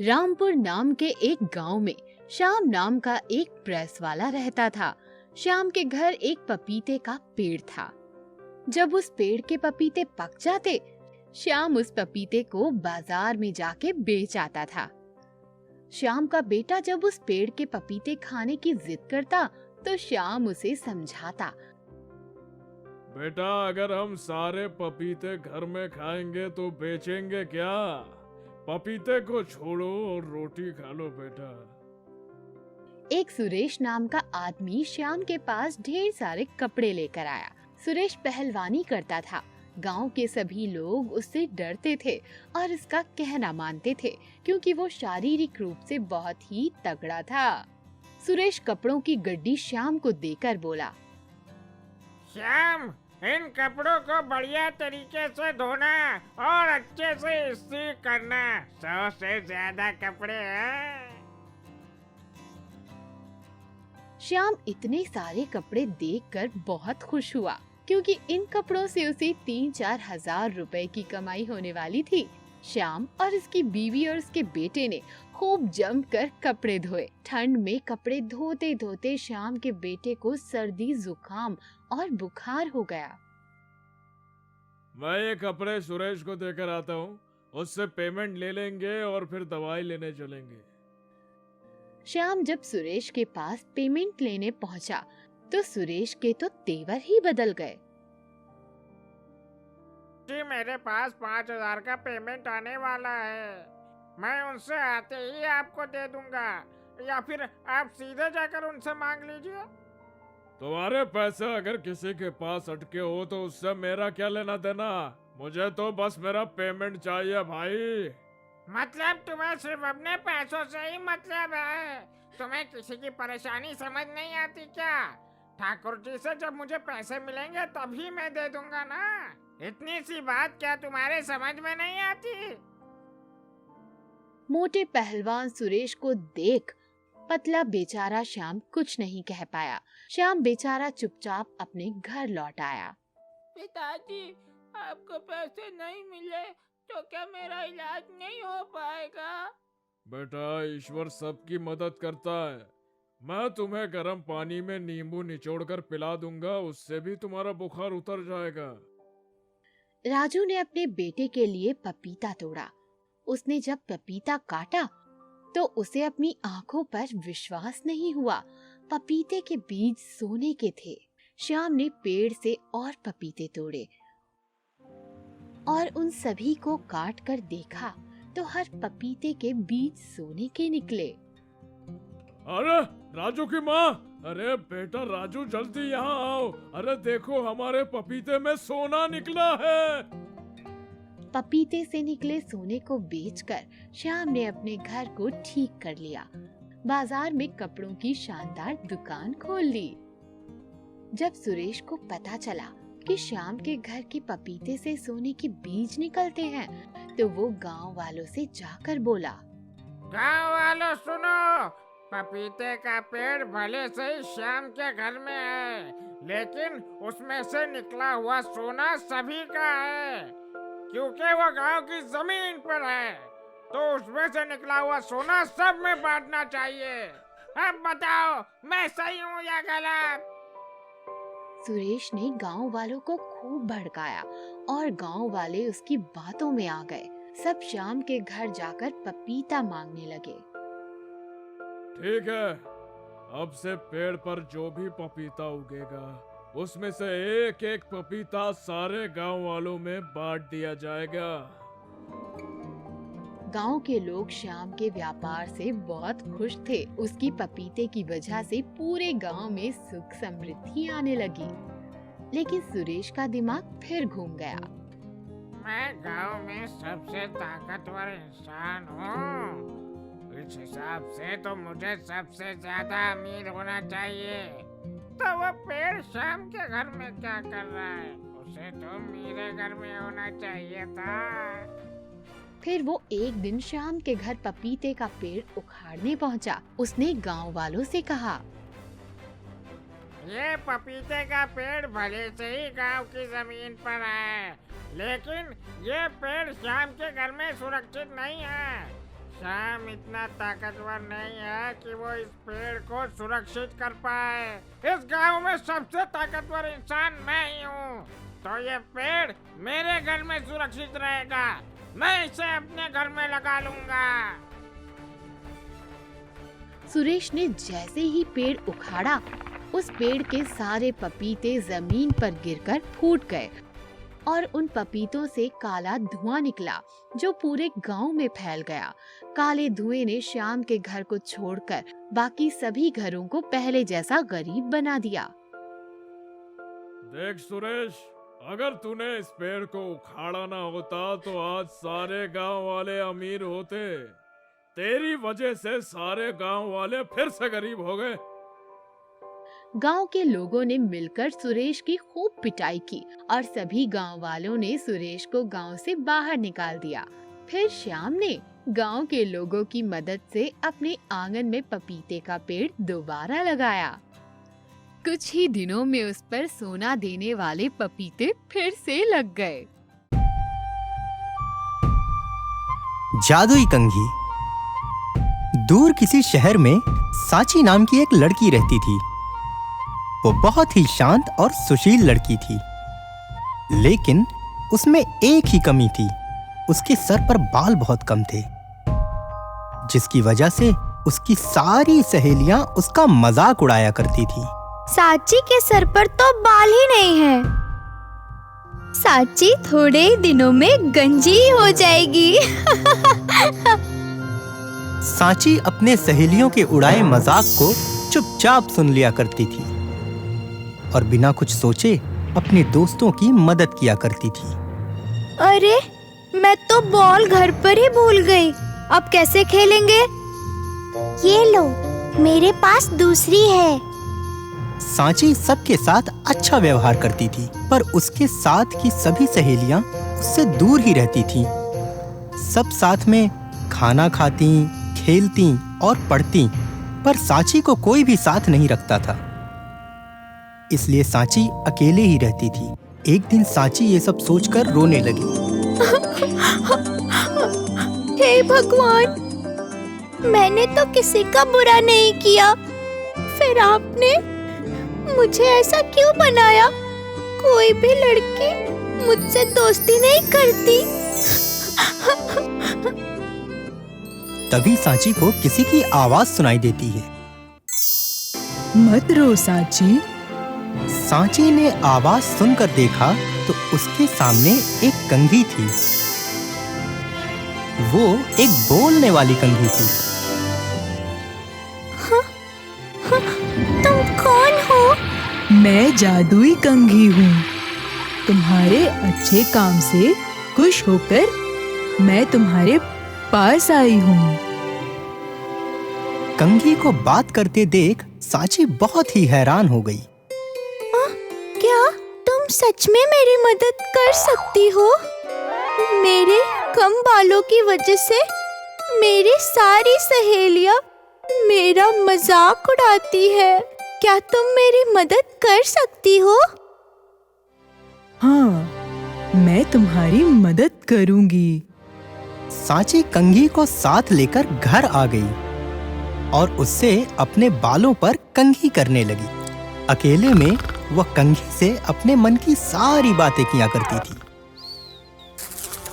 रामपुर नाम के एक गांव में श्याम नाम का एक प्रेस वाला रहता था। श्याम के घर एक पपीते का पेड़ था। जब उस पेड़ के पपीते पक जाते, श्याम उस पपीते को बाजार में जाके बेच आता था। श्याम का बेटा जब उस पेड़ के पपीते खाने की जिद करता तो श्याम उसे समझाता। बेटा, अगर हम सारे पपीते घर में खाएंगे तो बेचेंगे क्या? पपीते को छोड़ो और रोटी खा लो बेटा। एक सुरेश नाम का आदमी श्याम के पास ढेर सारे कपड़े लेकर आया। सुरेश पहलवानी करता था। गांव के सभी लोग उससे डरते थे और उसका कहना मानते थे क्योंकि वो शारीरिक रूप से बहुत ही तगड़ा था। सुरेश कपड़ों की गड्डी श्याम को देकर बोला, श्याम, इन कपड़ों को बढ़िया तरीके से धोना और अच्छे से इस्त्री करना। 100 से ज्यादा कपड़े हैं। श्याम इतने सारे कपड़े देखकर बहुत खुश हुआ क्योंकि इन कपड़ों से उसे 3-4 हजार रुपए की कमाई होने वाली थी। श्याम और उसकी बीवी और उसके बेटे ने खूब जमकर कपड़े धोए। ठंड में कपड़े धोते धोते श्याम के बेटे को सर्दी, जुकाम और बुखार हो गया। मैं ये कपड़े सुरेश को देकर आता हूँ, उससे पेमेंट ले लेंगे और फिर दवाई लेने चलेंगे। श्याम जब सुरेश के पास पेमेंट लेने पहुंचा तो सुरेश के तो तेवर ही बदल गए। जी, मेरे पास 5000 का पेमेंट आने वाला है। मैं उनसे आते ही आपको दे दूंगा, या फिर आप सीधे जाकर उनसे मांग लीजिए। तुम्हारे पैसे अगर किसी के पास अटके हो तो उससे मेरा क्या लेना देना? मुझे तो बस मेरा पेमेंट चाहिए भाई। मतलब तुम्हें सिर्फ अपने पैसों से ही मतलब है? तुम्हें किसी की परेशानी समझ नहीं आती क्या? ठाकुर जी से जब मुझे पैसे मिलेंगे तभी मैं दे दूंगा ना। इतनी सी बात क्या तुम्हारे समझ में नहीं आती? मोटे पहलवान सुरेश को देख पतला बेचारा श्याम कुछ नहीं कह पाया। श्याम बेचारा चुपचाप अपने घर लौट आया। पिताजी, आपको पैसे नहीं मिले तो क्या मेरा इलाज नहीं हो पाएगा? बेटा, ईश्वर सबकी मदद करता है। मैं तुम्हें गर्म पानी में नींबू निचोड़कर पिला दूंगा, उससे भी तुम्हारा बुखार उतर जाएगा। राजू ने अपने बेटे के लिए पपीता तोड़ा। उसने जब पपीता काटा तो उसे अपनी आंखों पर विश्वास नहीं हुआ। पपीते के बीज सोने के थे। श्याम ने पेड़ से और पपीते तोड़े और उन सभी को काट कर देखा तो हर पपीते के बीज सोने के निकले। अरे राजू की माँ! अरे बेटा राजू, जल्दी यहाँ आओ। अरे देखो, हमारे पपीते में सोना निकला है। पपीते से निकले सोने को बेचकर श्याम ने अपने घर को ठीक कर लिया। बाजार में कपड़ों की शानदार दुकान खोल ली। जब सुरेश को पता चला कि श्याम के घर के पपीते से सोने के बीज निकलते हैं तो वो गांव वालों से जाकर बोला, गाँव वालों सुनो, पपीते का पेड़ भले से ही श्याम के घर में है, लेकिन उसमें से निकला हुआ सोना सभी का है, क्योंकि वो गांव की जमीन पर है। तो उसमें से निकला हुआ सोना सब में बांटना चाहिए। अब बताओ, मैं सही हूँ या गलत? सुरेश ने गांव वालों को खूब भड़काया और गांव वाले उसकी बातों में आ गए। सब श्याम के घर जाकर पपीता मांगने लगे। ठीक है, अब से पेड़ पर जो भी पपीता उगेगा उसमें से एक एक पपीता सारे गांव वालों में बांट दिया जाएगा। गांव के लोग श्याम के व्यापार से बहुत खुश थे। उसकी पपीते की वजह से पूरे गांव में सुख समृद्धि आने लगी। लेकिन सुरेश का दिमाग फिर घूम गया। मैं गांव में सबसे ताकतवर इंसान हूँ। इस हिसाब से तो मुझे सबसे ज्यादा अमीर होना चाहिए। तो वो पेड़ श्याम के घर में क्या कर रहा है? उसे तो मेरे घर में होना चाहिए था। फिर वो एक दिन श्याम के घर पपीते का पेड़ उखाड़ने पहुंचा। उसने गांव वालों से कहा, ये पपीते का पेड़ भले से ही गांव की जमीन पर है, लेकिन ये पेड़ श्याम के घर में सुरक्षित नहीं है, श्याम इतना ताकतवर नहीं है कि वो इस पेड़ को सुरक्षित कर पाए। इस गांव में सबसे ताकतवर इंसान मैं ही हूँ, तो ये पेड़ मेरे घर में सुरक्षित रहेगा। मैं इसे अपने घर में लगा लूंगा। सुरेश ने जैसे ही पेड़ उखाड़ा, उस पेड़ के सारे पपीते जमीन पर गिरकर फूट गए और उन पपीतों से काला धुआं निकला जो पूरे गांव में फैल गया। काले धुएं ने श्याम के घर को छोड़कर बाकी सभी घरों को पहले जैसा गरीब बना दिया। देख सुरेश, अगर तूने इस पेड़ को उखाड़ा ना होता तो आज सारे गांव वाले अमीर होते। तेरी वजह से सारे गांव वाले फिर से गरीब हो गए। गांव के लोगों ने मिलकर सुरेश की खूब पिटाई की और सभी गांव वालों ने सुरेश को गांव से बाहर निकाल दिया। फिर श्याम ने गांव के लोगों की मदद से अपने आंगन में पपीते का पेड़ दोबारा लगाया। कुछ ही दिनों में उस पर सोना देने वाले पपीते फिर से लग गए। जादुई कंघी। दूर किसी शहर में सांची नाम की एक लड़की रहती थी। वो बहुत ही शांत और सुशील लड़की थी, लेकिन उसमें एक ही कमी थी, उसके सर पर बाल बहुत कम थे, जिसकी वजह से उसकी सारी सहेलियां उसका मजाक उड़ाया करती थी। सांची के सर पर तो बाल ही नहीं है। सांची थोड़े ही दिनों में गंजी हो जाएगी। सांची अपने सहेलियों के उड़ाए मजाक को चुपचाप सुन लिया करती थी और बिना कुछ सोचे अपने दोस्तों की मदद किया करती थी। अरे, मैं तो बॉल घर पर ही भूल गई। अब कैसे खेलेंगे? ये लो, मेरे पास दूसरी है। सांची सबके साथ अच्छा व्यवहार करती थी, पर उसके साथ की सभी सहेलियां उससे दूर ही रहती थीं। सब साथ में खाना खाती, खेलती और पढ़ती, पर सांची को कोई भी साथ नहीं रखता था। इसलिए सांची अकेले ही रहती थी। एक दिन सांची ये सब सोचकर रोने लगी। हे भगवान, मैंने तो किसी का बुरा नहीं किया, फिर आपने मुझे ऐसा क्यों बनाया? कोई भी लड़की मुझसे दोस्ती नहीं करती। तभी सांची को किसी की आवाज सुनाई देती है। मत रो सांची। सांची ने आवाज सुनकर देखा तो उसके सामने एक कंघी थी। वो एक बोलने वाली कंघी थी। तुम कौन हो? मैं जादुई कंघी हूँ। तुम्हारे अच्छे काम से खुश होकर मैं तुम्हारे पास आई हूँ। कंघी को बात करते देख सांची बहुत ही हैरान हो गई। क्या तुम सच में मेरी मदद कर सकती हो? मेरे कम बालों की वजह से मेरी सारी सहेलियां मेरा मजाक उड़ाती है। क्या तुम मेरी मदद कर सकती हो? हाँ, मैं तुम्हारी मदद करूँगी। सांची कंघी को साथ लेकर घर आ गई और उससे अपने बालों पर कंघी करने लगी। अकेले में वह कंघी से अपने मन की सारी बातें किया करती थी।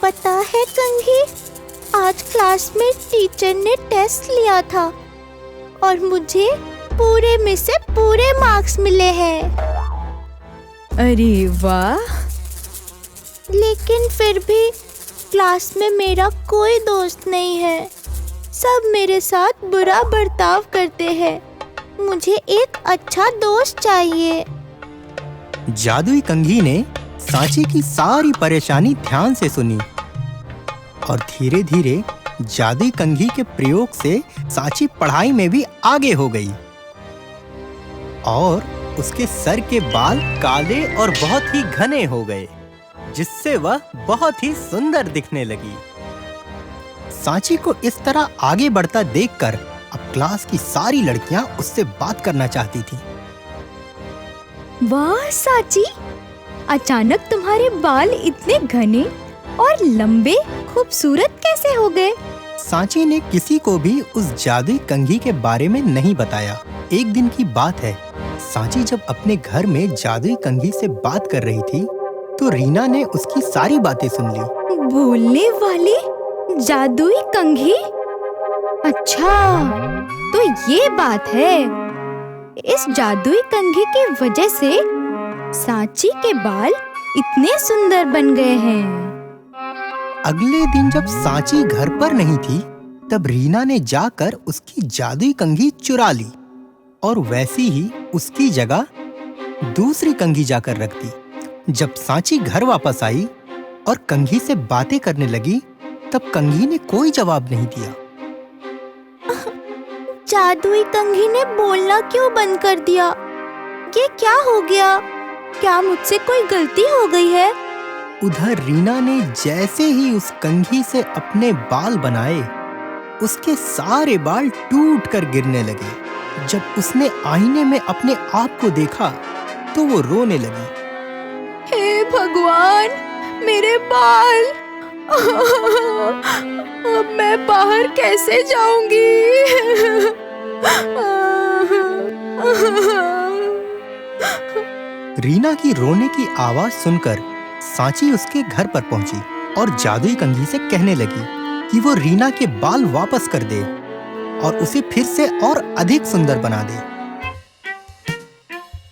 पता है कंघी, आज क्लास में टीचर ने टेस्ट लिया था और मुझे पूरे में से पूरे मार्क्स मिले हैं। अरे वाह! लेकिन फिर भी क्लास में मेरा कोई दोस्त नहीं है। सब मेरे साथ बुरा बर्ताव करते हैं। मुझे एक अच्छा दोस्त चाहिए। जादुई कंघी ने सांची की सारी परेशानी ध्यान से सुनी और धीरे धीरे जादुई कंघी के प्रयोग से सांची पढ़ाई में भी आगे हो गई और उसके सर के बाल काले और बहुत ही घने हो गए, जिससे वह बहुत ही सुंदर दिखने लगी। सांची को इस तरह आगे बढ़ता देखकर अब क्लास की सारी लड़कियां उससे बात करना चाहती थीं। वाह सांची, अचानक तुम्हारे बाल इतने घने और लंबे खूबसूरत कैसे हो गए? सांची ने किसी को भी उस जादुई कंघी के बारे में नहीं बताया। एक दिन की बात है, सांची जब अपने घर में जादुई कंघी से बात कर रही थी तो रीना ने उसकी सारी बातें सुन ली। बोलने वाली जादुई कंघी? अच्छा, तो ये बात है। इस जादुई कंघी की वजह से सांची के बाल इतने सुंदर बन गए हैं। अगले दिन जब सांची घर पर नहीं थी तब रीना ने जाकर उसकी जादुई कंघी चुरा ली और वैसी ही उसकी जगह दूसरी कंघी जाकर रख दी। जब सांची घर वापस आई और कंघी से बातें करने लगी तब कंघी ने कोई जवाब नहीं दिया। जादुई कंघी ने बोलना क्यों बंद कर दिया? ये क्या हो गया? क्या मुझसे कोई गलती हो गई है? उधर रीना ने जैसे ही उस कंघी से अपने बाल बनाए, उसके सारे बाल टूट कर गिरने लगे। जब उसने आईने में अपने आप को देखा तो वो रोने लगी। हे भगवान, मेरे बाल! अब मैं बाहर कैसे जाऊंगी? रीना की रोने की आवाज सुनकर सांची उसके घर पर पहुंची और जादुई कंघी से कहने लगी कि वो रीना के बाल वापस कर दे और उसे फिर से और अधिक सुंदर बना दे।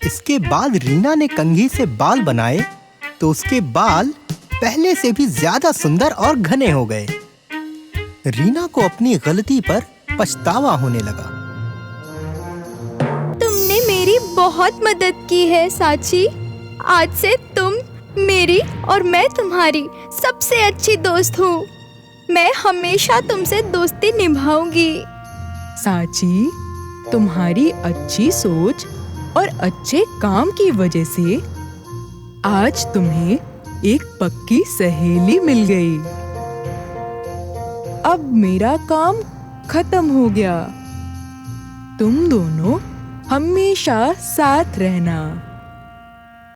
इसके बाद रीना ने कंघी से बाल बनाए तो उसके बाल पहले से भी ज्यादा सुंदर और घने हो गए। रीना को अपनी गलती पर पछतावा होने लगा। तुमने मेरी बहुत मदद की है सांची। आज से तुम मेरी और मैं तुम्हारी सबसे अच्छी दोस्त हूँ। मैं हमेशा तुमसे दोस्ती निभाऊंगी। सांची, तुम्हारी अच्छी सोच और अच्छे काम की वजह से आज तुम्हें एक पक्की सहेली मिल गई। अब मेरा काम खत्म हो गया। तुम दोनों हमेशा साथ रहना।